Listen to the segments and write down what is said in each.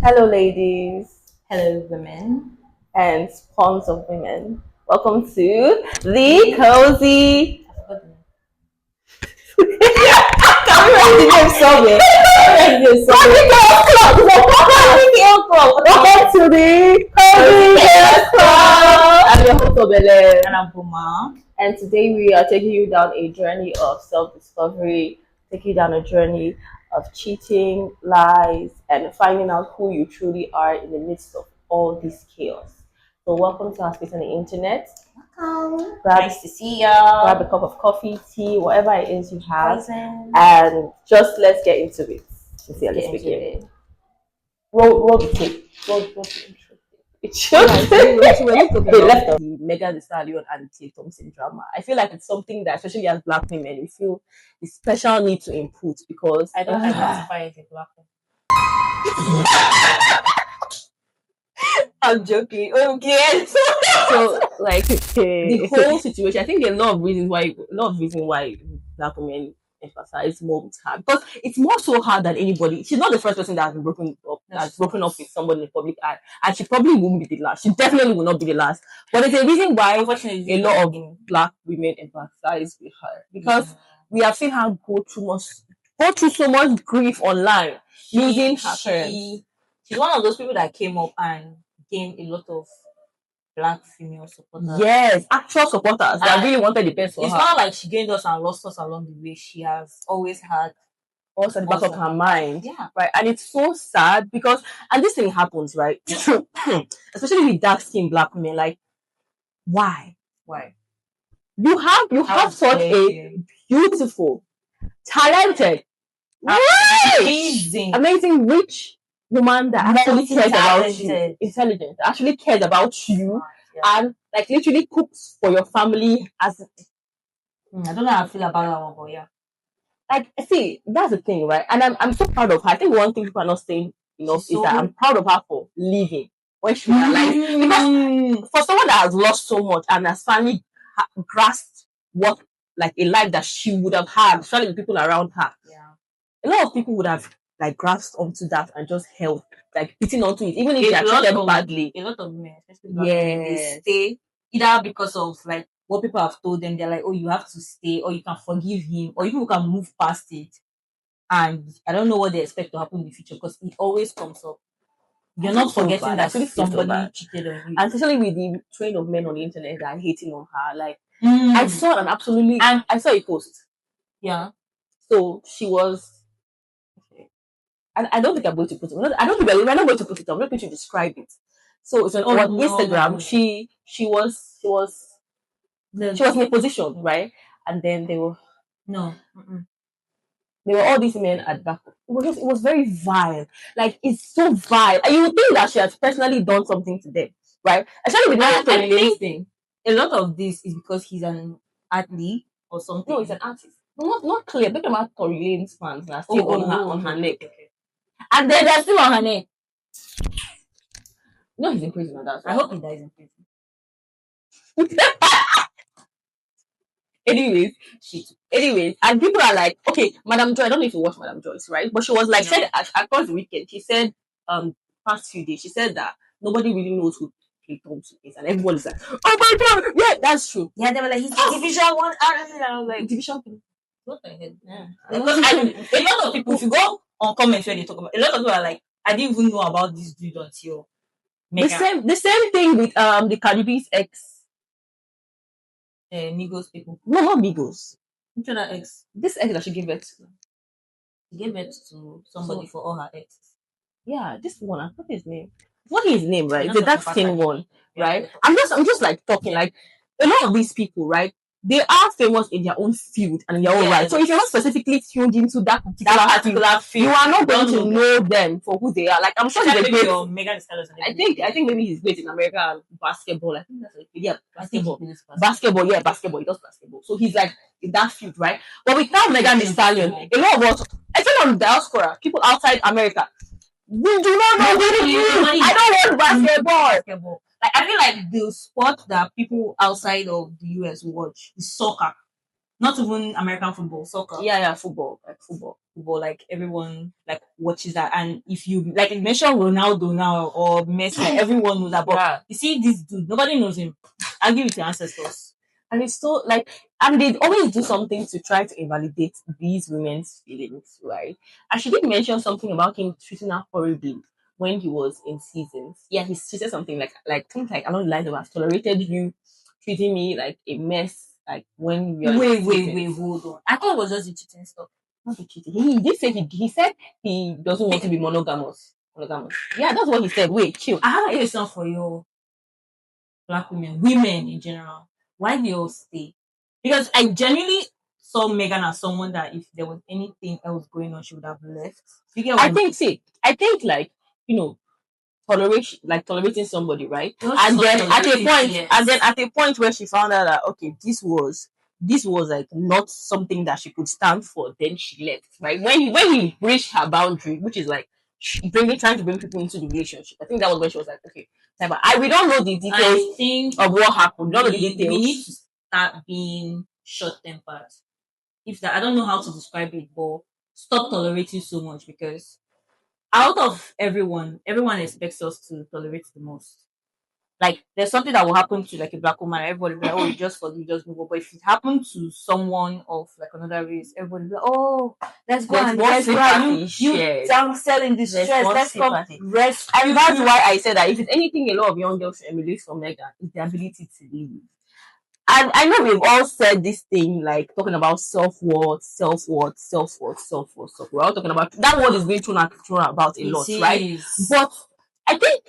Hello, ladies Hello, women. and spawns of women. Welcome to the cozy. Can we write the name somewhere? Welcome to the Cozy Chaos Club. I'm your host Obelem. And I'm Boma. And today we are taking you down a journey of self-discovery, taking you down a journey of cheating, lies, and finding out who you truly are in the midst of all this chaos. So welcome to our space on the internet. Welcome. Grab, Nice to see y'all. grab a cup of coffee, tea, whatever it is you have, Poison. and just let's get into it. Sincerely Get into speaking. it. Roll the tape. Roll the intro. It should. When you talk They about left off the Megan Thee Stallion and T. Thompson drama, I feel like it's something that, especially as Black women, we feel the special need to input because I don't identify as a black woman. I'm joking. Okay, so like the whole situation, I think there are a lot of reasons why Black women emphasize more with her because it's more so hard than anybody. She's not the first person that has broken up with somebody in the public eye, and she probably won't be the last. She definitely will not be the last. But there's a reason why a lot of Black women empathize with her because we have seen her go through so much grief online losing her parents. She's one of those people that came up and gained a lot of Black female supporters. Yes, actual supporters that really wanted the best for It's her. not like she gained us and lost us along the way. She has always had Also at the back of her mind. Yeah. Right. And it's so sad because, and this thing happens, right? Especially with dark skinned Black women, like, why? Why? You have such a beautiful, talented, amazing, rich woman that actually cares about you, intelligent, actually cares about you, and like literally cooks for your family as I don't know how I feel about that one, but yeah. like see, that's the thing, right? And I'm so proud of her. I think one thing people are not saying enough is that I'm proud of her for living when she realized because for someone that has lost so much and has finally grasped what like a life that she would have had, especially with people around her. Yeah. A lot of people would have like grasped onto that and just held like beating onto it, even if they are treated badly. A lot of men, especially Black men, they stay either because of like what people have told them. They're like, oh, you have to stay, or you can forgive him, or even you can move past it. And I don't know what they expect to happen in the future because it always comes up. You're not forgetting that somebody cheated on you. And especially with the train of men on the internet that are hating on her. Like I saw I saw a post. Yeah. So she was and I don't think I'm going to put it. I don't think we're not going to put it. I'm not going to describe it. So it's on Instagram. She was in a position, right? And then there were all these men at back. It was very vile. Like it's so vile. And you would think that she has personally done something to them, right? Especially with that thing. A lot of this is because he's an athlete or something. No, he's an artist. Not clear. Look at Tory Lane's fans are still on her neck. Okay. And then they're still on her neck. No, he's in prison and that's I hope he dies in prison. Anyways, and people are like, okay, Madam Joy, I don't know if you watch Madam Joyce, right? But she was like, said across the weekend, she said, past few days, she said that nobody really knows who Clay Thompson is, and everyone's like, oh my god, yeah, that's true. Yeah, they were like, he's Division 1 and I was like, Division 3. What the hell? Yeah. Because a lot of people, if you go on comments where they talk about, a lot of people are like, I didn't even know about this dude until Megan. The same thing with the Cardi B's ex. Migos people. No, not Migos. Which other ex? This ex that she gave birth to. She gave birth to somebody for all her exes. Yeah, this one. I forgot his name. What is his name, right? The dark skin one, right? I'm just like talking like a lot of these people, right? They are famous in their own field and in their own right. So if you're not specifically tuned into that particular field, you are not going to know them for who they are. Like I'm sure he's a great. Megan Thee Stallion. I think maybe he's great in American basketball. I think that's basketball. Basketball, yeah, basketball. He does basketball. So he's like in that field, right? But without Megan Thee Stallion, a lot of us, especially on diaspora, people outside America, we do not know who it is. I don't watch basketball. Like I feel like the sport that people outside of the US watch is soccer. Not even American football, soccer. Yeah, football. Like football. football, like everyone like watches that. And if you like mention Ronaldo now or Messi, like, everyone knows that. But Yeah. you see this dude, nobody knows him. I'll give it to your ancestors. And it's so like, and they always do something to try to invalidate these women's feelings, right? And she did mention something about him treating her horribly when he was in seasons. Yeah, she said something like things like along the lines of, "I've tolerated you treating me like a mess, like when we are in seasons." Hold on. I thought it was just the cheating stuff. Not the cheating. He did say he said he doesn't want to be monogamous. Monogamous. Yeah, that's what he said. Wait, chill. I have a question for you, black women in general. Why do you all stay? Because I genuinely saw Megan as someone that if there was anything else going on, she would have left. You get what I I'm think, see, I think like, you know, toleration, like tolerating somebody, right? Just And then at a tolerating, point, yes. and then at a point where she found out that, okay, this was like not something that she could stand for, then she left, right? When he breached her boundary, which is like trying to bring people into the relationship, I think that was when she was like, okay, but we don't know the I details think of what happened. We don't know the we details. need to start being short tempered. If that, I don't know how to describe it, but stop tolerating so much, because out of everyone expects us to tolerate the most. Like there's something that will happen to like a black woman, everybody will be like, oh, you just forgive, just move on. But if it happened to someone of like another race, everybody will be like, oh, let's go There's and more let's sympathy you shared. damsel in distress, There's more let's come sympathy. rescue And that's you. why I said that if it's anything a lot of young girls should emulate from Megan, is the ability to leave. And I know we've all said this thing, like talking about self-worth, self-worth, self-worth, self-worth, self-worth. We're all talking about that word is being thrown about a lot, right? But I think,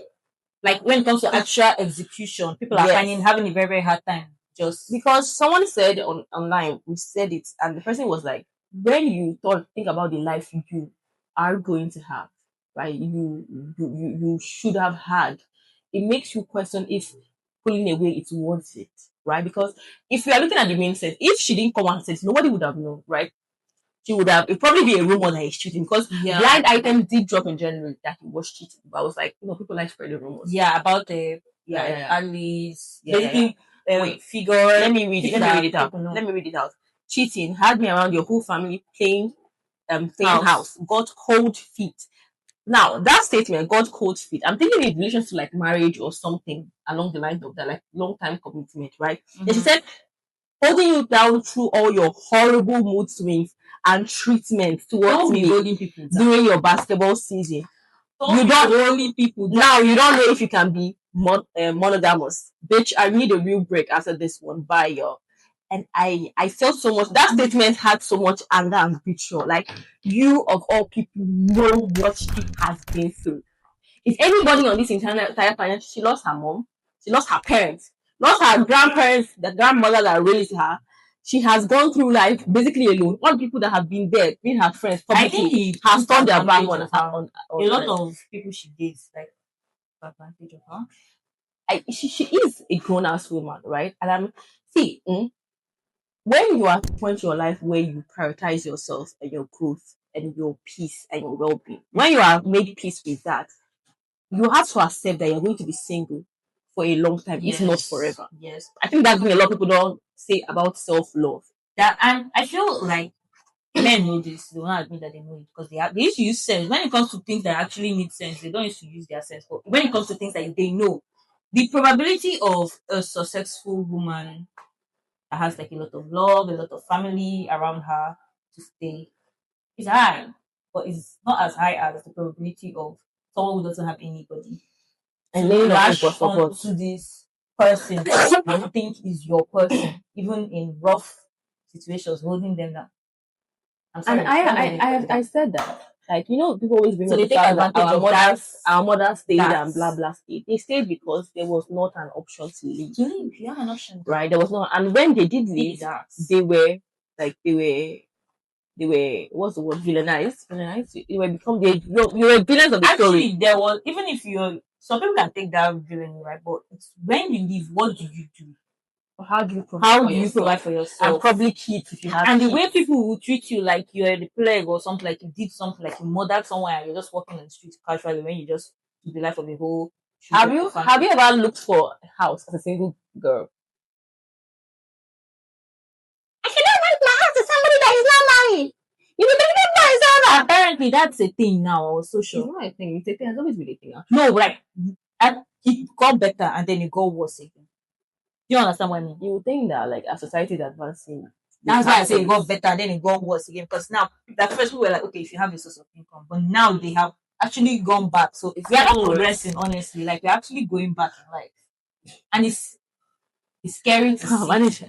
like when it comes to actual execution, people are yes, having a very, very hard time. Just because someone said online, we said it, and the person was like, when you think about the life you are going to have, right? You should have had. It makes you question if pulling away it's worth it, right? Because if you are looking at the main sense, if she didn't come out and say it, nobody would have known, right? She would have, it probably be a rumor that he's cheating, because blind items did drop in January that he was cheating. But I was like, people like spreading rumors. Yeah, about the Alice, basically figure. Let me read it out. Let me read it out. Cheating had me around your whole family playing house. Got cold feet. Now that statement, got cold feet, I'm thinking in relation to like marriage or something along the lines of that, like long time commitment, right? Mhm. Then she said, holding you down through all your horrible mood swings and treatment towards me during your basketball season. You don't only people now. You don't know if you can be monogamous, bitch. I need a real break after this one. Bye, y'all. And I felt so much. That statement had so much anger and betrayal. Like, you of all people know what she has been through. Is anybody on this entire planet? She lost her mom. She lost her parents. Lost her grandparents, the grandmother that raised her. She has gone through life basically alone. All the people that have been there, being her friends, I think publicly, he has turned their back on a lot of people she dates, like advantage of her. She is a grown ass woman, right? And when you are at a point in your life where you prioritize yourself and your growth and your peace and your well being, when you are made peace with that, you have to accept that you're going to be single for a long time, if not forever. Yes. I think that's what a lot of people don't say about self love. That, and I feel like men know this. They will not admit that they know it, because they used to use sense. When it comes to things that actually need sense, they don't used to use their sense. But when it comes to things that they know, the probability of a successful woman that has like a lot of love, a lot of family around her to stay is high, but it's not as high as the probability of someone who doesn't have anybody And to laying lash on on to this person that you think is your person, even in rough situations, holding them down. I'm sorry, And I said that. Like, people always bring So up they the take fact that advantage of our mothers stayed that. and blah blah stayed. They stayed because there was not an option to leave. You have an option, Right? There was not, and when they did leave, they were what's the word, villainized. They were you were villains of the story. Actually, there was, even if you're, some people can take that villainy, right? But it's when you leave, what do you do? How do you provide for yourself? And probably cheat if you have. And the way people will treat you like you're the plague or something, like you did something, like you murdered someone and you're just walking on the street casually, when you just live the life of a whole. Have you ever looked for a house as a single girl? I cannot rent my house to somebody that is not married. You will that is not apparently that's a thing now. I was so It's sure. not a thing. It's a thing. It's always been a thing. No, like, and it got better and then it got worse again. Do you understand what I mean? You would think that like our society is advancing. That's why I say it got better, then it got worse again. Because now, at first we were like, okay, if you have a source of income, but now they have actually gone back. So It's we are not even worse. progressing, honestly. Like we're actually going back in life, and it's scary to see.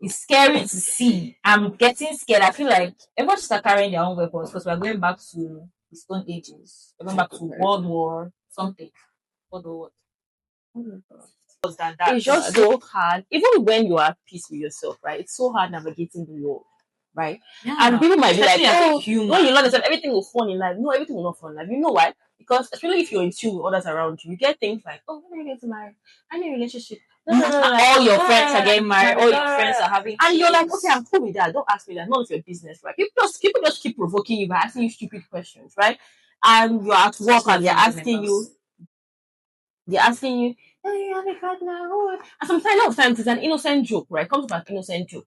It's scary to see. I'm getting scared. I feel like everyone should start carrying their own weapons because we're going back to the Stone Ages. We're going back to World War something. World War what? Than that. It's just so hard. Even when you are at peace with yourself, right? It's so hard navigating the world, right? Yeah. And people might be like, Especially as a oh, human. when you learn yourself, everything will fall in life. No, everything will not fall in life. You know why? Because especially if you're in tune with others around you, you get things like, oh, when are you getting married? I need a relationship. All your friends are getting married. All your friends are having and you're like, kids. okay, I'm cool with that. Don't ask me that. None of your business, right? People just keep provoking you by asking you stupid questions, right? And you're at work and they're asking you, oh, you have a partner. Oh. And sometimes, a lot of times, it's an innocent joke, right? It comes from an innocent joke.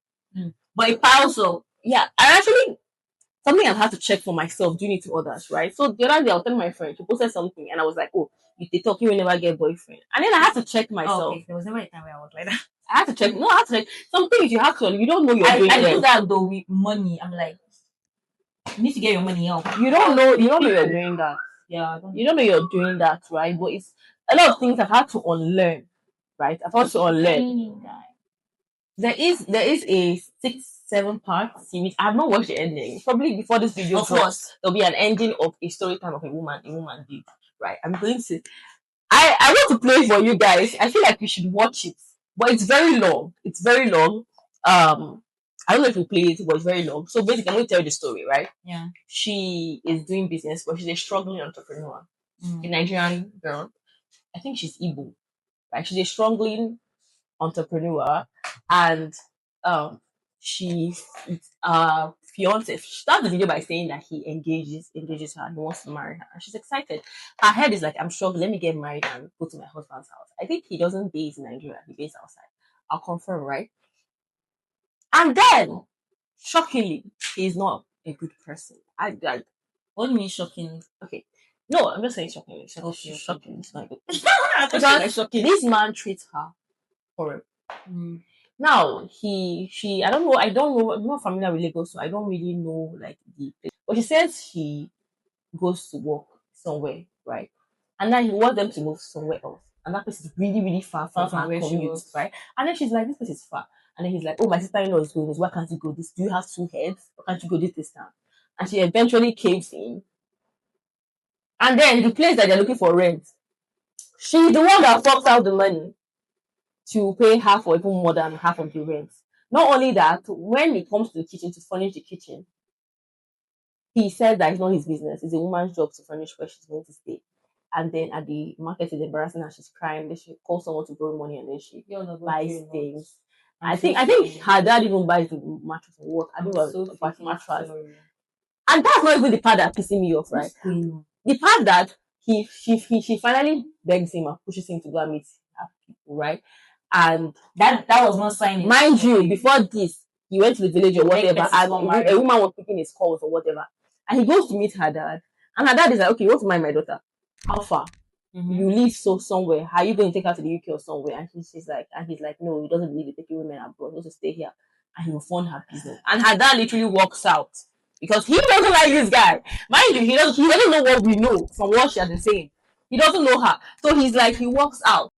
But it piles up. Yeah, I actually, something I've had to check for myself, doing it to others, right? So the other day, I was telling my friend, she posted something, and I was like, oh, if they talk, you will never get boyfriend. And then I had to check myself. Oh, okay. There was never a time where I was like that. I had to check. No, I had to check. Some things you have to, you don't know you're doing I do them. that though with money. I'm like, you need to get your money out. You don't know you're doing that. Yeah, You don't know you're doing that, right? But it's a lot of things I've had to unlearn, right? I've had to unlearn. There is a 6-7 part series. I have not watched the ending. Probably before this video drops, there'll be an ending of a story time of a woman did. Right. I'm going to I want to play for you guys. I feel like you should watch it. But it's very long. It's very long. I don't know if you play it, but it's very long. So basically, I'm going to tell you the story, right? Yeah. She is doing business, but she's a struggling entrepreneur. A Nigerian girl. I think she's Igbo. Right? She's a struggling entrepreneur, and she fiance starts the video by saying that he engages her and he wants to marry her, and she's excited. Her head is like, I'm struggling, let me get married and go to my husband's house. I think he doesn't base in Nigeria, he based outside. I'll confirm, right? And then shockingly, he's not a good person. What do you mean shocking? Okay, no, I'm just saying shockingly. Okay. Shocking. It's not good. Because shocking. This man treats her horrible. Now I don't know, I'm not familiar with Lagos, so I don't really know like but she says he goes to work somewhere, right? And then he wants them to move somewhere else. And that place is really, really far from her where she commute, was. right? And then she's like, this place is far. And then he's like, oh, my sister-in-law is going this. Why can't you go this? Do you have two heads? Why can't you go this time? And she eventually caves in. And then the place that they're looking for rent, she's the one that forks out the money to pay half or even more than half of the rent. Not only that, when it comes to the kitchen, to furnish the kitchen, he said that it's not his business. It's a woman's job to furnish where she's going to stay. And then at the market, it's embarrassing and she's crying. Then she calls someone to borrow money and then she buys things. I think her dad even buys the mattress for work. I think it was mattress. And that's not even the part that pissing me off, right? The part that she finally begs him and pushes him to go and meet her people, right? And that was not signing. Mind you, before this, he went to the village or whatever, and a woman was picking his calls or whatever. And he goes to meet her dad. And her dad is like, okay, you want to marry my daughter? How far? You live somewhere. How are you going to take her to the UK or somewhere? And he's like, no, he doesn't believe in taking women abroad. He wants to stay here. And he will fund her business. And her dad literally walks out. Because he doesn't like this guy. Mind you, he doesn't know what we know from what she has been saying. He doesn't know her. So he's like, he walks out.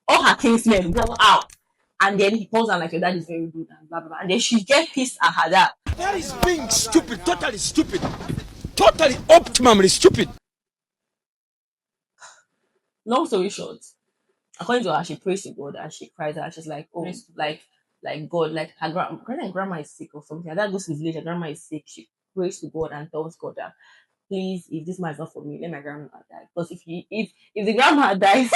All her kinsmen walk out. And then he calls her like, your dad is very good and blah, blah, blah. And then she gets pissed at her dad. That is being stupid, totally stupid. Totally optimally stupid. Long story short, according to her, she prays to God and she cries and she's like, oh, like God, like her grandma is sick or something. Her dad goes to the village, her grandma is sick. She prays to God and tells God that, please, if this man is not for me, let my grandma die. Because if the grandma dies,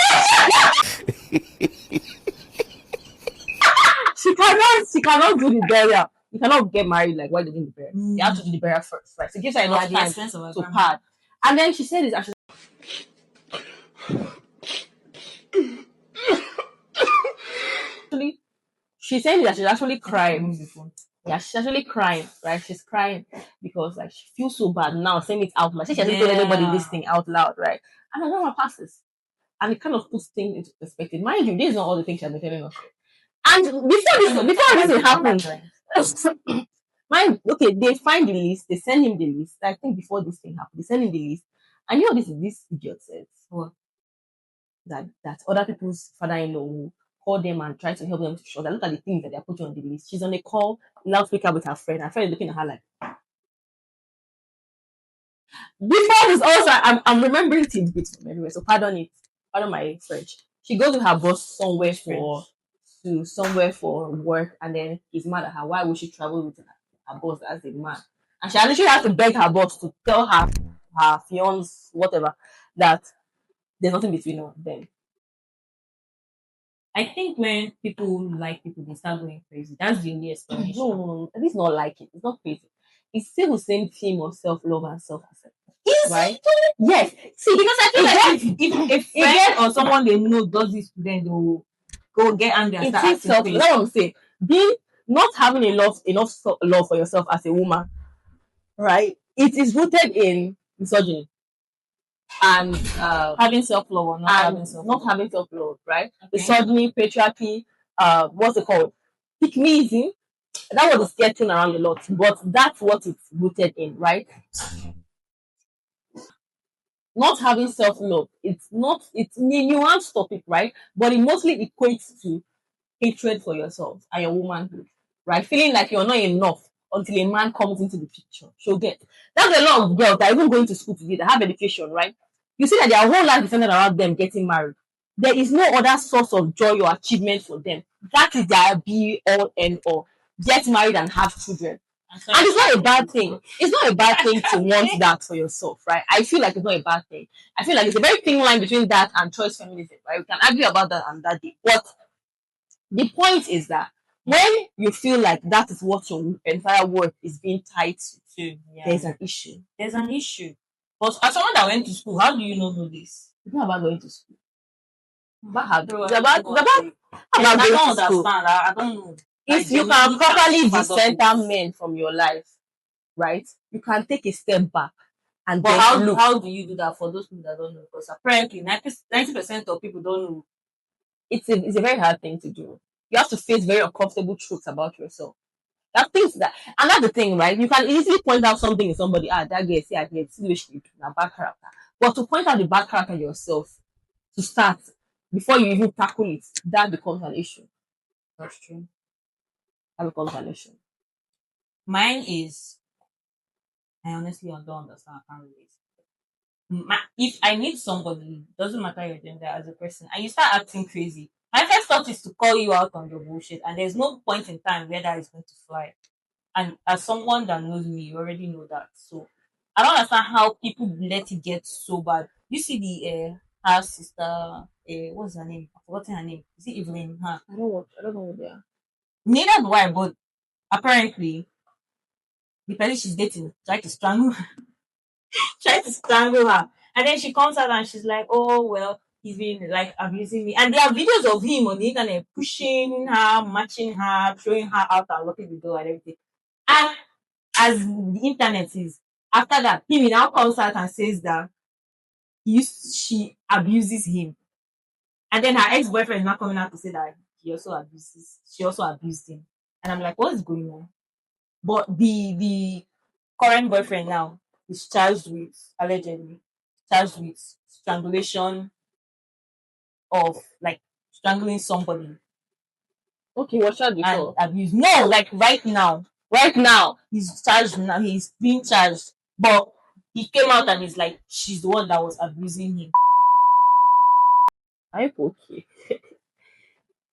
she cannot do the burial. You cannot get married like while doing the burial. You have to do the burial first, right? So it gives her enough time to pad. And then she said this actually. She's saying that she's actually crying. Remove the phone. Yeah, she's actually crying, right? She's crying because like she feels so bad now saying it out loud. She hasn't told everybody this thing out loud, right? And I know her passes. And it kind of puts things into perspective. Mind you, this is not all the things she's been telling us. And before this happened, okay, they find the list, they send him the list. I think before this thing happened, they send him the list. And you know what this idiot says? What? That other people's father-in-law will call them and try to help them to show that look at the things that they're putting on the list. She's on a call, loudspeaker with her friend. Her friend is looking at her like. Before this, also, I'm remembering tidbits from everywhere, so pardon my French. She goes with her boss somewhere for work, and then he's mad at her. Why would she travel with her boss as a man? And she actually has to beg her boss to tell her fiance, whatever, that there's nothing between them. I think when people like people, they start going crazy. That's the only explanation. No. This is not like it. It's not crazy. It's still the same theme of self-love and self-acceptance. Right? Yes. See, because I feel like if a friend or someone they know does this to them, they will go get angry and start acting crazy. That's what I'm saying. Not having enough love for yourself as a woman, right? It is rooted in misogyny and having self-love or not having self-love. Not having self-love, right? Okay. Misogyny, patriarchy, what's it called? Pick-meism. That was getting thrown around a lot, but that's what it's rooted in, right? Not having self-love. It's a nuanced topic, right? But it mostly equates to hatred for yourself and your womanhood, right? Feeling like you're not enough until a man comes into the picture. So that's a lot of girls that are even going to school today that have education, right? You see that their whole life is centered around them getting married. There is no other source of joy or achievement for them. That is their be all and all. Get married and have children. And it's not a bad thing. It's not a bad thing to want that for yourself, right? I feel like it's not a bad thing. I feel like it's a very thin line between that and choice feminism, right? We can argue about that on that day. But the point is that when you feel like that is what your entire worth is being tied to, there's an issue. There's an issue. But as someone that went to school, how do you not know this? It's not about going to school. I don't understand. I don't know. If you can properly decenter men from your life, right, you can take a step back. And but how do you do that for those people that don't know? Because apparently 90% of people don't know. It's a very hard thing to do. You have to face very uncomfortable truths about yourself. And that's the thing, right? You can easily point out something in somebody, that girl, see, I get a bad character. But to point out the bad character yourself, to start, before you even tackle it, that becomes an issue. That's true. That becomes an issue. Mine is, I honestly don't understand. I can't relate. If I need somebody, doesn't matter your gender as a person, and you start acting crazy, my first thought is to call you out on your bullshit, and there's no point in time where that is going to fly. And as someone that knows me, you already know that. So I don't understand how people let it get so bad. You see the her sister, what's her name? I've forgotten her name. Is it Evelyn? Huh? I don't know what they are. Neither do I, but apparently the person she's dating tried to strangle her. And then she comes out and she's like, oh well, he's been like abusing me. And there are videos of him on the internet pushing her, matching her, throwing her out and locking the door and everything. And as the internet is, after that, he now comes out and says that she abuses him. And then her ex-boyfriend is not coming out to say that she also abused him. And I'm like, what is going on? But the current boyfriend now is allegedly charged with strangulation of like strangling somebody. Okay, what's charged before? And abuse. No, like right now. Right now, he's charged now. He's being charged. But he came out and he's like, she's the one that was abusing him. I'm okay.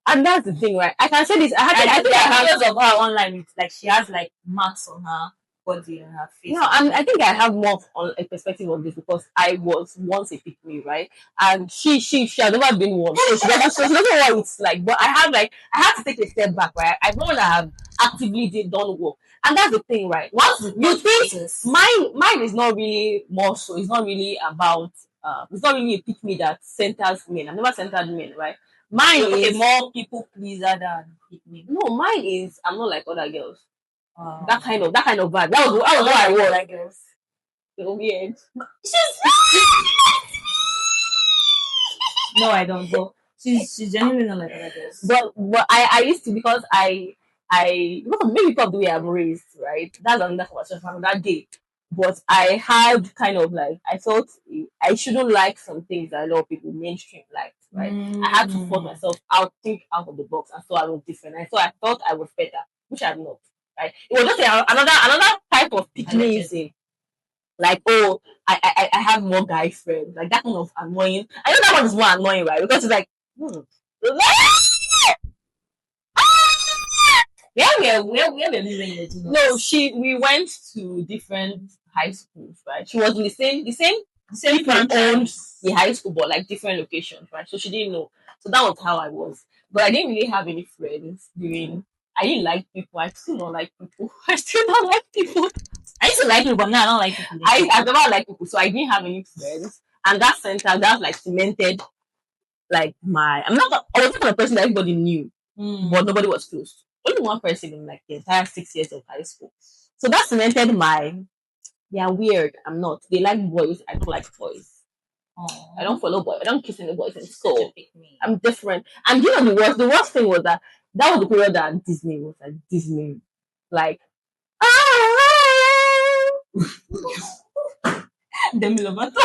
And that's the thing, right? I can say this. I have videos of her online. It's like she has like marks on her body and her face. No, I think I have more on a perspective of this because I was once a pick-me, right? And she had never been one, so she doesn't know what it's like. But I have to take a step back, right? I know that I have actively done work, and that's the thing, right? Once you think mine is not really more so. It's not really about. It's not really a pick-me that centers men. I've never centered men, right? Mine Okay, is more people pleaser than pick me. no. Mine is I'm not like other girls. Wow. That kind of vibe. That was what I was. like girls. So weird. No, I don't. But she's genuinely not like other girls. But I used to because because of maybe because of the way I'm raised, right? That's another conversation for another day. But I had kind of like I thought I shouldn't like some things that a lot of people mainstream like, right? I had to force myself out, think out of the box, and so I was different. And so I thought I was better, which I'm not. Right? It was just another type of pick-me-ism. Like, oh, I have more guy friends. Like that kind of annoying. I know that one is more annoying, right? Because it's like, where we're living in the no, we went to different high schools, right? She was in the same people owned franchise. the high school, but like different locations, right? So she didn't know. So that was how I was. But I didn't really have any friends during. I didn't like people. I still don't like people. I still don't like people. I used to like you, but now I don't like people. I've never liked people, so I didn't have any friends. And that center, that like cemented like I was not the kind of person that everybody knew, but nobody was close. Only one person in like the entire 6 years of high school. So that cemented they are weird. I'm not. They like boys. I don't like boys. I don't follow boys. I don't kiss any boys in school. I'm different. And you know the worst thing was that was the period that Disney was like Disney. Like Demi Lovato.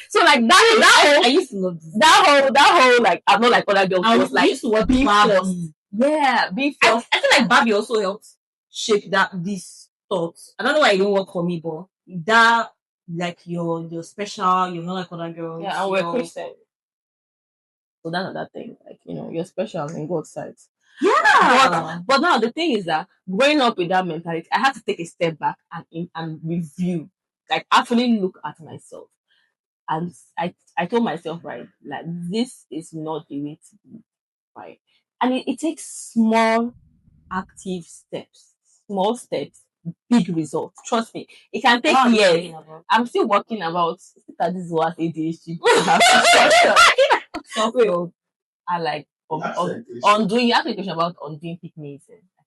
So like that whole I used to love this. that whole like I'm not like other girls I was like used to watch be Barbie. forced. Yeah, be I forced. feel like Barbie also helped shape this thoughts. I don't know why it didn't work for me, but that like you're special, you're not like other girls. Yeah, and we're Christian. So that's another thing. Like, you're special in God's sight. Yeah. But now the thing is that growing up with that mentality, I had to take a step back and review, like actually look at myself. And I told myself, right, like this is not the way to be, right? And it takes small active steps, small steps, big results. Trust me, it can take years. I'm still working about this was ADHD. So I like undoing. You ask me a question about undoing pick-me.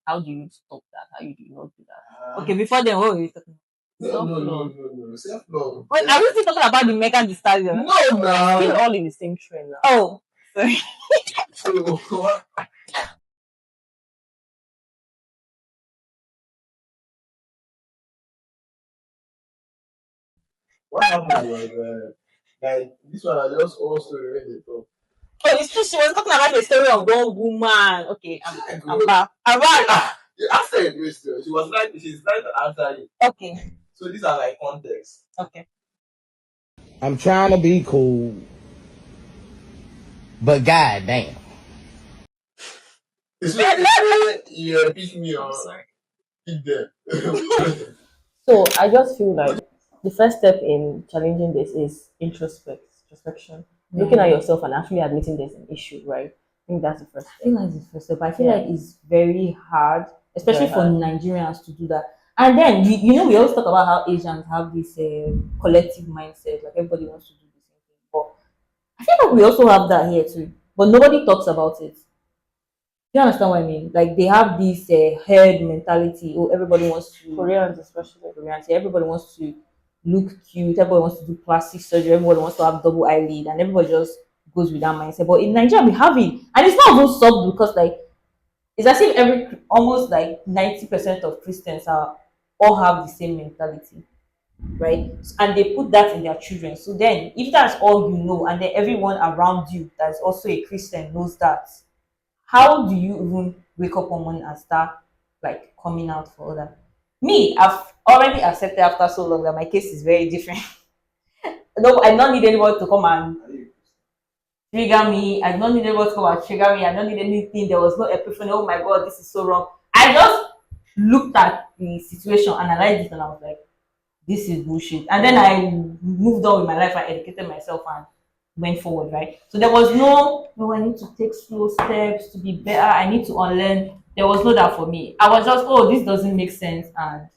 How do you stop that? How do you not do that? Okay, before then, what were you talking about? No. Self-love. Wait, are we still talking about the Megan Thee Stallion? No, no. We're all in the same train now. Oh, sorry. So, what happened was like this one I just also read it up. Oh, it's true. She was talking about the story of one woman. Okay, I'm back. I'm back. You asked her a question. She's trying to answer it. Okay. So these are like context. Okay. I'm trying to be cool, but goddamn. It's like you pick me on. Sorry. Pick them. So I just feel like the first step in challenging this is introspection. Looking at yourself and actually admitting there's an issue, right? I think that's the first I step. feel like it's the first step. I feel like it's very hard, especially for Nigerians to do that. And then we always talk about how Asians have this collective mindset, like everybody wants to do the same thing. But I feel like we also have that here too, but nobody talks about it. You understand what I mean? Like they have this herd mentality. Oh, everybody wants to Koreans, especially. Koreans. Everybody wants to look cute. Everybody wants to do plastic surgery. Everybody wants to have double eyelid, and everybody just goes with that mindset. But in Nigeria, we have it, and it's not even subtle because like it's as if almost like 90% of Christians all have the same mentality, right? And they put that in their children. So then, if that's all you know, and then everyone around you that's also a Christian knows that, how do you even wake up one morning and start like coming out for other? Me, I've already accepted after so long that my case is very different. No, I don't need anybody to come and trigger me. I don't need anybody to come and trigger me. I don't need anything. There was no epiphany. Oh my god, this is so wrong. I just looked at the situation, analyzed it, and I was like, this is bullshit. And then I moved on with my life. I educated myself and went forward, right? So there was no, I need to take slow steps to be better. I need to unlearn. There was no that for me. I was just, oh, this doesn't make sense, and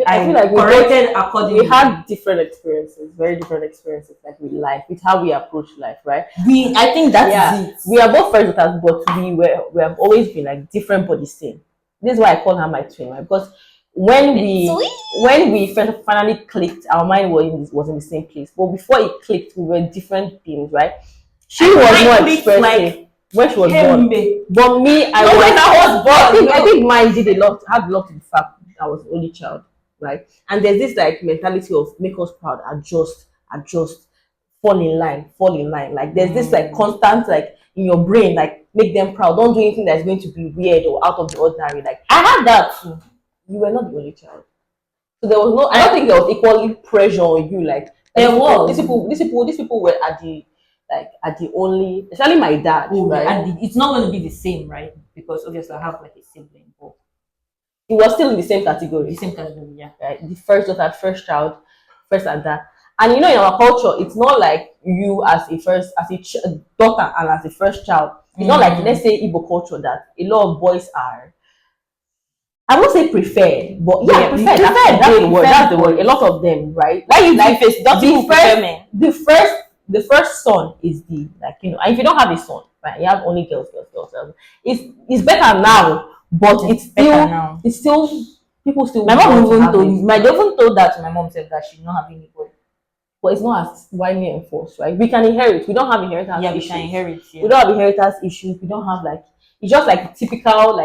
I feel like corrected accordingly. we had different experiences, very different experiences, like with life, with how we approach life, right? I think that's it. We are both friends with us, but we have always been like different but the same. This is why I call her my twin, right? Because when we finally clicked, our mind was in the same place. But before it clicked, we were different beings, right? She was more expressive when she was born, but me, I think mine did had a lot to the fact that I was the only child, right? And there's this like mentality of make us proud, adjust, fall in line. Like there's this like constant like in your brain, like make them proud. Don't do anything that's going to be weird or out of the ordinary. Like I had that too. You were not the only child, so there was no. I don't think there was equally pressure on you. Like there was these people were at the only, especially my dad, right? And it's not going to be the same, right? Because obviously I have like a sibling, but it was still in the same category. Yeah. Right. The first daughter, first child, first and that. And you know, in our culture, it's not like you as a daughter and as a first child. It's not like, let's say, Igbo culture that a lot of boys are. I won't say preferred, but preferred. That's the word. A lot of them, right? The first son is the and if you don't have a son, right, you have only girls. It's better now, but it's still people still. My mom even told that to my mom said that she not having anybody. But it's not as widely enforced, right? We can inherit. We don't have inheritance issues. We can inherit. Yeah. We don't have inheritance issues. We don't have it's just like typical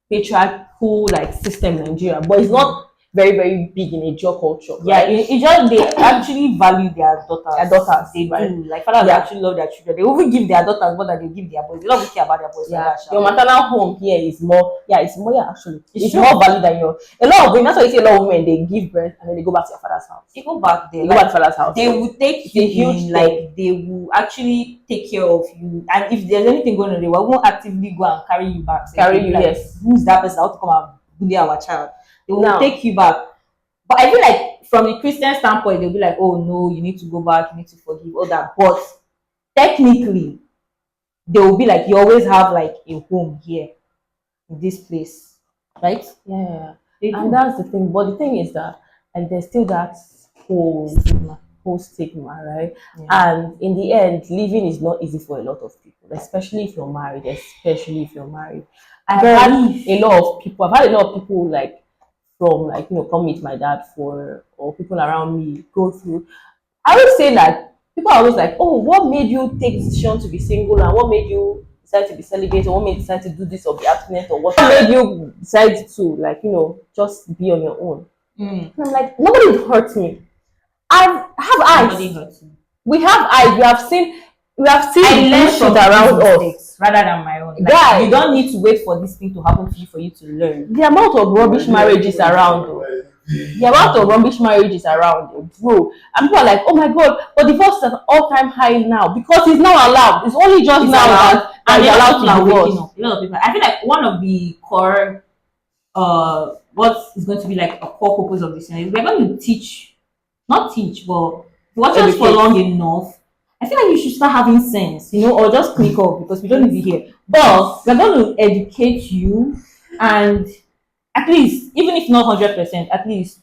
patriarchal system in Nigeria, but it's not very, very big in a Ijaw culture. Yeah, right? They actually value their daughters. They right? do. Like fathers actually love their children. They even give their daughters more than they give their boys. They don't care about their boys. Yeah, your maternal home here is more. It's more. Yeah, actually, it's more value than your. A lot of women. That's why you see a lot of women. They give birth and then they go back to your father's house. They go back there. They go back to father's house. They will take you in. Like they will actually take care of you. And if there's anything going on, they won't actively go and carry you back. Yes. Who's that person? I want to come and bully our child. They will take you back. But I feel like from the Christian standpoint, they'll be like, oh no, you need to go back, you need to forgive, all that. But technically, they will be like, you always have like a home here in this place. Right? Yeah. And that's the thing. But the thing is that there's still that whole stigma, right? Yeah. And in the end, living is not easy for a lot of people, especially if you're married, I've had a lot of people from come meet my dad or people around me go through. I would say that people are always like, oh, what made you take the decision to be single, and what made you decide to be celibate, or what made you decide to do this or be abstinent, or what made you decide to just be on your own? And I'm like, nobody hurt me. I have eyes. We have eyes. We have seen bullshit around us rather than my own. Like, you don't need to wait for this thing to happen to you for you to learn. The amount of rubbish marriages around, bro. And people are like, oh my god, but divorce is at all-time high now because it's not allowed. It's only just now that you're allowed to divorce. A lot of people. I feel like one of the core, what is going to be like a core purpose of this is we're going to not teach, but watch us for long enough. I feel like you should start having sense, or just click off because we don't need to hear. But we're going to educate you, and at least, even if not 100%, at least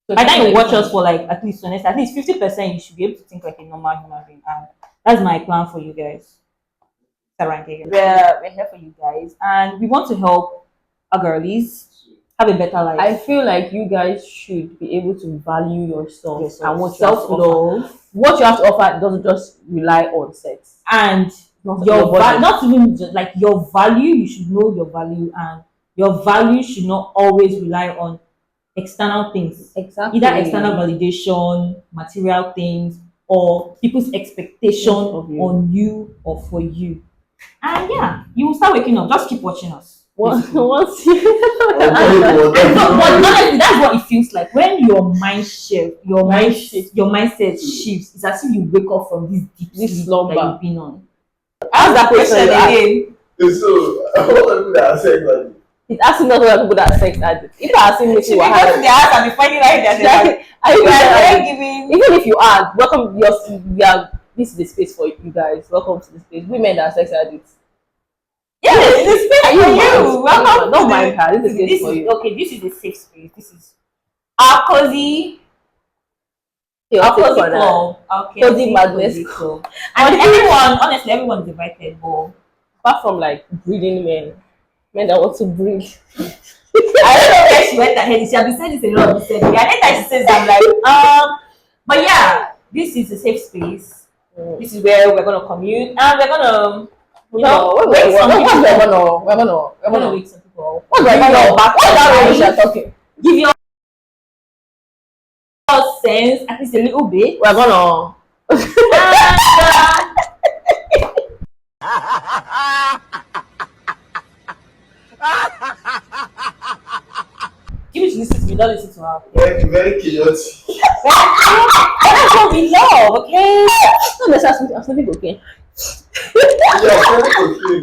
by the time you watch us for at least 50%, you should be able to think like a normal human being. And that's my plan for you guys. We're here for you guys, and we want to help our girlies have a better life. I feel like you guys should be able to value yourself and what self-love. What you have to offer doesn't just rely on sex and not even just like your value. You should know your value, and your value should not always rely on external things. Exactly. Either external validation, material things, or people's expectation on you or for you. And you will start waking up. Just keep watching us. Once honestly, that's what it feels like when your mind shifts, your mindset shifts. It's as if you wake up from this slumber that you've been on. Ask that question again. So, what are people that are saying that? He's asking us what people that are sex addicts. If you are asking me to go to their house and be finding out even if you are, welcome. This is the space for you guys. Welcome to the space. Women that are sex addicts. Yeah, it's a space Are for you mad? you. Welcome. Don't mind her. This is a space for you. Okay. This is a safe space. This is our cozy. Okay, Our what's it cozy called? club. Our Cozy madness. cozy club. And everyone, honestly, everyone's invited. But Apart from like breeding men that want to breed. I don't know where she went ahead. She has been saying this a lot recently. And anytime she says, I'm like, but yeah, this is a safe space. This is where we're gonna commute and we're gonna, wake some people up. We're We're gonna wake some people up. What's that rubbish you're talking? Give your sense at least a little bit. We're gonna. Give me to listen to me, don't listen to her. Very, very chaotic. That's what we love, okay? Not necessarily. I'm sleeping okay. Yeah, very okay.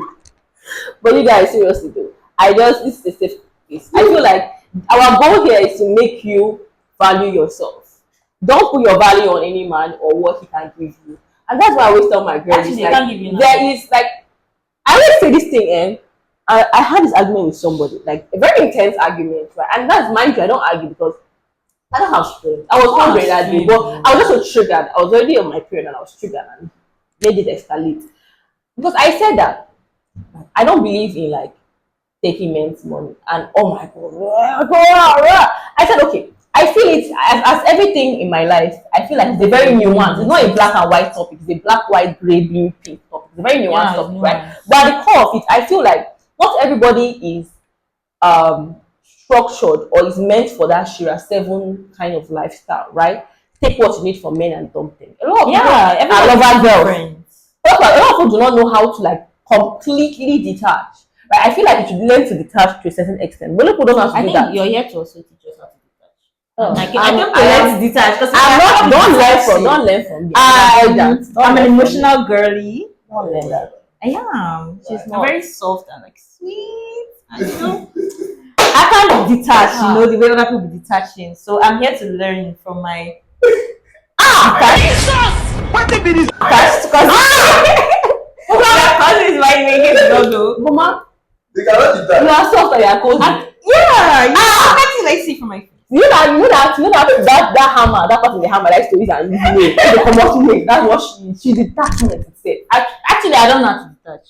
But you guys, seriously though, this is a safe place. I feel like our goal here is to make you value yourself. Don't put your value on any man or what he can give you. And that's why I always tell my girls, Actually, like, they can't give you there is like, I always say this thing, and I had this argument with somebody, like a very intense argument, right? And that's, mind you, I don't argue because I don't have strength. I was hungry that day, but I was just so triggered. I was already on my period and I was triggered and made it escalate. Because I said that I don't believe in like taking men's money and oh my god. I said okay. I feel it as everything in my life. I feel like it's a very nuanced. It's not a black and white topic. It's a black, white, grey, blue, pink topic. It's a very nuanced topic, right? But at the core of it, I feel like not everybody is structured or is meant for that Shira 7 kind of lifestyle, right? Take what you need from men and dump them. A lot of people are lover girls. A lot of people do not know how to like completely detach. Right? I feel like you should learn to detach to a certain extent. But people don't have to I do think that. you're here to also teach us how to detach. Oh, I can't learn to detach because don't learn from me. I'm an emotional girly. Don't learn that. I am. not. Very soft and like sweet. And I can't detach, the way other people be detaching. So I'm here to learn from my cousins might make it double. Boma, They cannot you detach. are soft or you are cold. I like see from my face. You know that hammer, that part of the hammer likes to use and use the commotion way. That's what she's detachment itself. Actually, I don't know how to detach.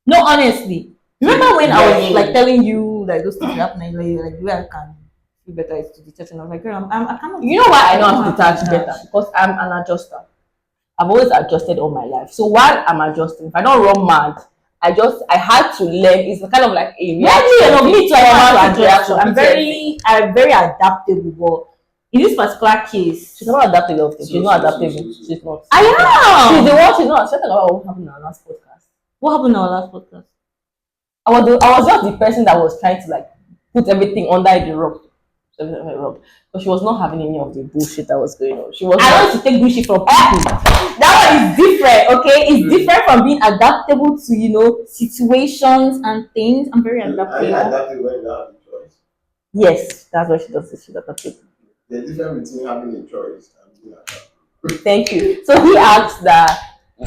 No, honestly. Remember when I was like telling you like those things happening, like the way I can feel better is to detach, and I was like, girl, I cannot. You know why I know how to detach better? Because I'm an adjuster. I've always adjusted all my life. So while I'm adjusting, if I don't run mad, I had to learn. It's kind of like a reaction. I'm very adaptable, but in this particular case, She's not adaptable. She's not adaptable. She's not. I am. She's the one. She's not. She's talking about what happened in our last podcast. What happened in our last podcast? I was just the person that was trying to like put everything under the rug. But she was not having any of the bullshit that was going on. I want to take bullshit from people. That one is different, okay? It's different from being adaptable to, situations and things. I'm very Are you adaptable. adapting when you have a choice? Yes, that's what she does. She's adaptable. The difference between having a choice and being adaptable. Thank you. So he asked that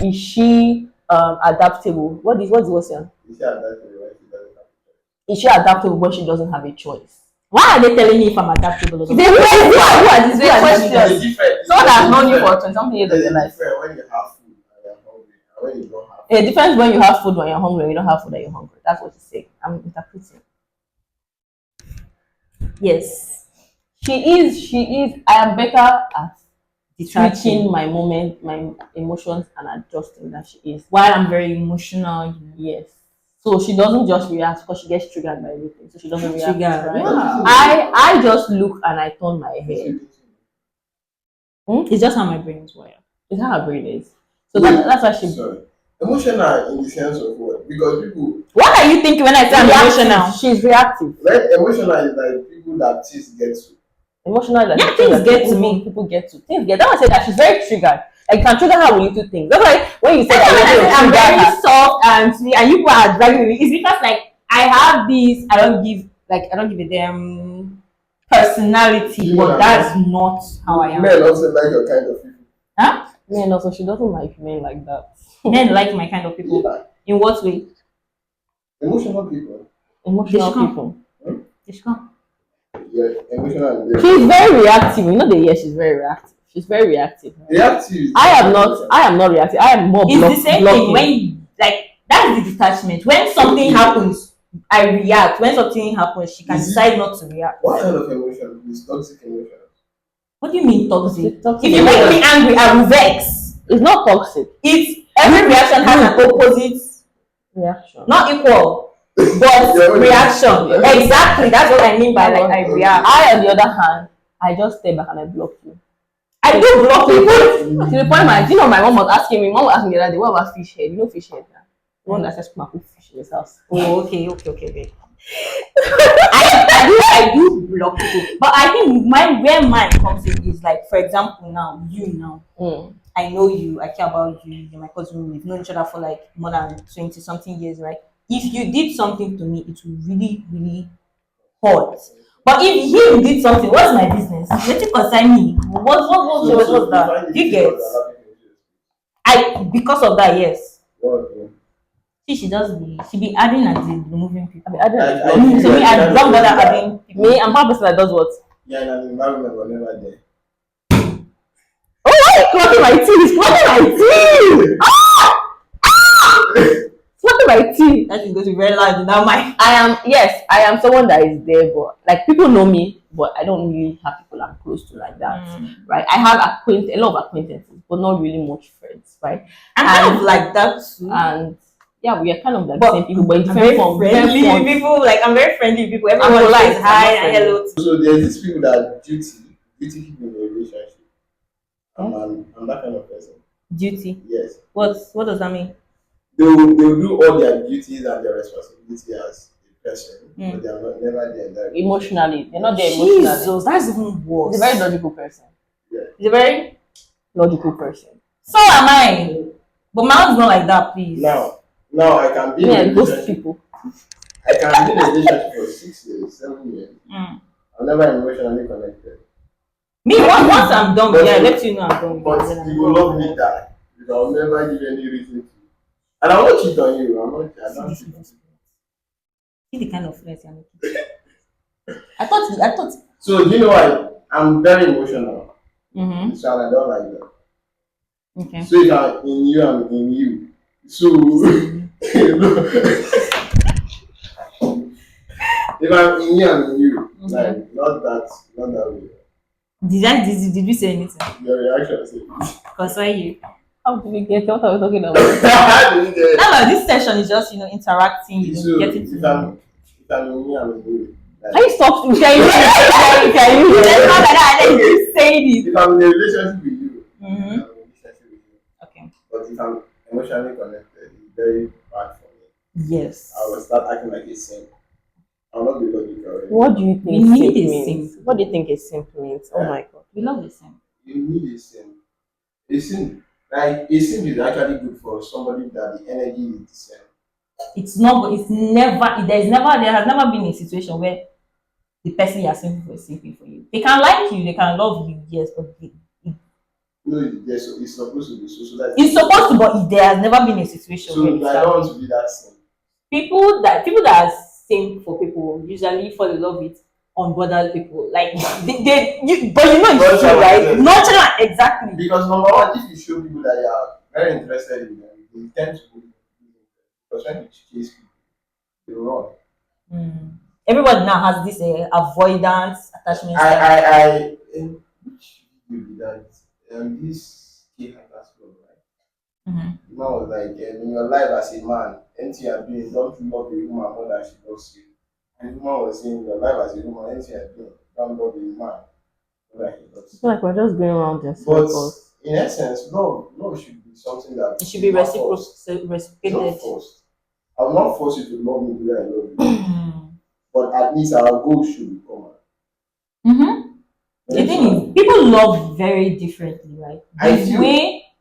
is she adaptable? What is what's saying? Is she adapting when she doesn't have a choice? Is she adaptable when she doesn't have a choice? Why are they telling me if I'm adaptable? It's a question. It's different. Someone that has known you for 20-something years of your life. Different when you have food and you're hungry, and when you don't have. It depends when you have food when you're hungry, when you don't have food when you're hungry. That's what she's saying. I'm interpreting. Yes. She is. I am better at switching my emotions and adjusting than she is. While I'm very emotional. Yes. So she doesn't just react because she gets triggered by everything. So she doesn't react. Right? Yeah. I just look and I turn my head. It's just how my brain is wired. It's how her brain is. So that's why she. Sorry. Emotional in the sense of what? Because people. What are you thinking when I say I'm emotional? She's reactive. Like emotional is like people that things get to. Emotional is like Yeah, things get to me. People get to things get. That's why I said that she's very triggered. Like you can trigger her with little things. That's why when you say that I'm very soft and sweet, and you people are dragging me, it's because like I have this. I don't give a damn personality, but that's not how I am. Men also like your kind of people. Huh? Men also, she doesn't like men like that. Men like my kind of people. Yeah. In what way? Emotional people. Emotional Dishcon. people. Dishcon. Yeah, emotional. And She's very reactive. You know, she's very reactive. She's very reactive. reactive. I am not reactive. I am more It's block, the same blocking. thing when you, like, that's the detachment. When something happens, I react. When something happens, she can Is it- decide not to react. What kind of emotion is toxic emotion? What do you mean toxic? Toxic If you make emotion. me angry, I will vex. It's not toxic. It's every reaction has an opposite, Reaction. not equal, but Yeah, reaction. yeah. Exactly. That's what I mean by like I react. I, on the other hand, I just stay back and I block you. I do block people. To the point, my mom was asking me. Mom was asking me the other day, what about fish head? You know fish head now. The one that says come and cook fish in his house. Oh, okay. I do block people, but I think where mine comes in is like, for example, now. I know you, I care about you, you're my cousin, we've known each other for like more than 20 something years, right? If you did something to me, it will really, really hurt. But if he did something, what's my business? Let it concern me. What's that? You get? Because of that, yes. She be adding and removing people. I don't I know. To me, I don't bother adding people. Me, I'm one person that does what? Yeah, in an environment where never there. Oh, why are you clocking my teeth? He's clocking my teeth! Clocking my teeth. That is going to be very loud in that mic. I am someone that is there, but like people know me, but I don't really have people I'm close to like that, right? I have a lot of acquaintances, but not really much friends, right? I'm kind of like that too. And yeah, we are kind of like But the same people, but in I'm different very forms. friendly different forms. people. Like I'm very friendly with people. I'm Everyone polite, says hi I'm and not hello. So there's these people that are duty people in a relationship. I'm that kind of person. Duty. Yes. What does that mean? They will do all their duties and their responsibility as a person, but they are never there in that Emotionally, they're not there emotionally. Jesus, that's even worse. He's a very logical person. He's a very Logical person. So am I. But my own's not like that, please. Now I can be in a Those relationship. people. I can be in a relationship for 6 years, 7 years. I'm never emotionally connected. Me, once I'm done with But you, I you- let you know I'm done with But you. Then I'm you will done. love me that. Because I'll never give any reason to. And I won't cheat on you. I don't cheat on you. See the kind of friends you're making. I thought. So you know what? I'm very emotional. Mm-hmm. So I don't like that. Okay. So if I'm in you, I'm in you. So if I'm in you, I'm in you. Like not that way. Did you say anything? Your reaction is Concern you. How did we get what are we talking about? How did you get it? No, this session is just interacting, So getting to know. if I'm in you, I'm in you. Like, Can you stop? Can you? It's not like that. I just saying it. if I'm in a relationship with you, I'm in a Mm-hmm. relationship with you. Okay. But if I'm emotionally connected, it's very bad for me. Yes. I will start acting like a simp. I'll not be logical. What do you think We need simp a means? simp. What do you think a simp means? Oh my god. We love the same. You need a simp. A simp, like a simp is actually good for somebody that the energy is the same. There has never been a situation where the person you're simping for is simping for you. They can like you, they can love you, yes, but No, it's supposed to be so that it's supposed to, but there has never been a situation so where it's I don't want to be that simp. people that are simp for people usually fall in love with unbothered people. Like but you know it's true, right? Nonchalant, exactly. Because number one, if you show people that you are very interested in them, they tend to be because when you chase people, they run. Everybody now has this avoidance attachment. Which will be that this thecozychaosclub, right? Mm-hmm. The man was like, in your life as a man, anything you're doing, don't love a woman more than she loves you. And the woman was saying, in your life as a woman, anything you're doing, don't love a man more than he loves It's you. like we're just going around in But circles. in essence, love should be something that It should be not forced. reciprocated. Not forced. I will not force you to love me the way I love you. But at least our goal should be common. Mm-hmm. The thing is, people love very differently, right?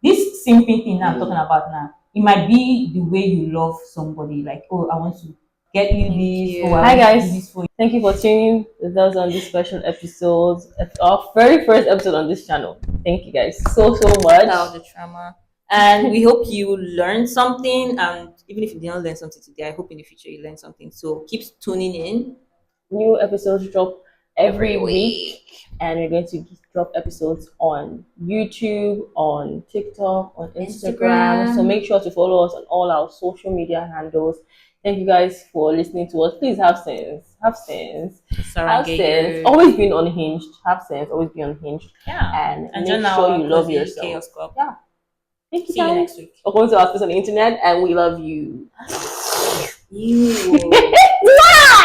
This simping thing I'm talking about now, it might be the way you love somebody. Like, oh, I want to get you this. Oh, Hi I want to guys, do this for you. thank you for tuning with us on this special episode, our very first episode on this channel. Thank you guys so much. Out the trauma, and we hope you learned something and even if you didn't learn something today, I hope in the future you learn something. So keep tuning in. New episodes drop every week, and we're going to drop episodes on YouTube, on TikTok, on Instagram. So make sure to follow us on all our social media handles. Thank you guys for listening to us. Please have sense. Have sense. Have sense. Always be unhinged. Have sense. Always be unhinged. Yeah. And join make sure our you love Cozy yourself. Chaos Club. Yeah. Thank you See you guys. next week. Welcome to our space on the internet, and we love you. You. Wow!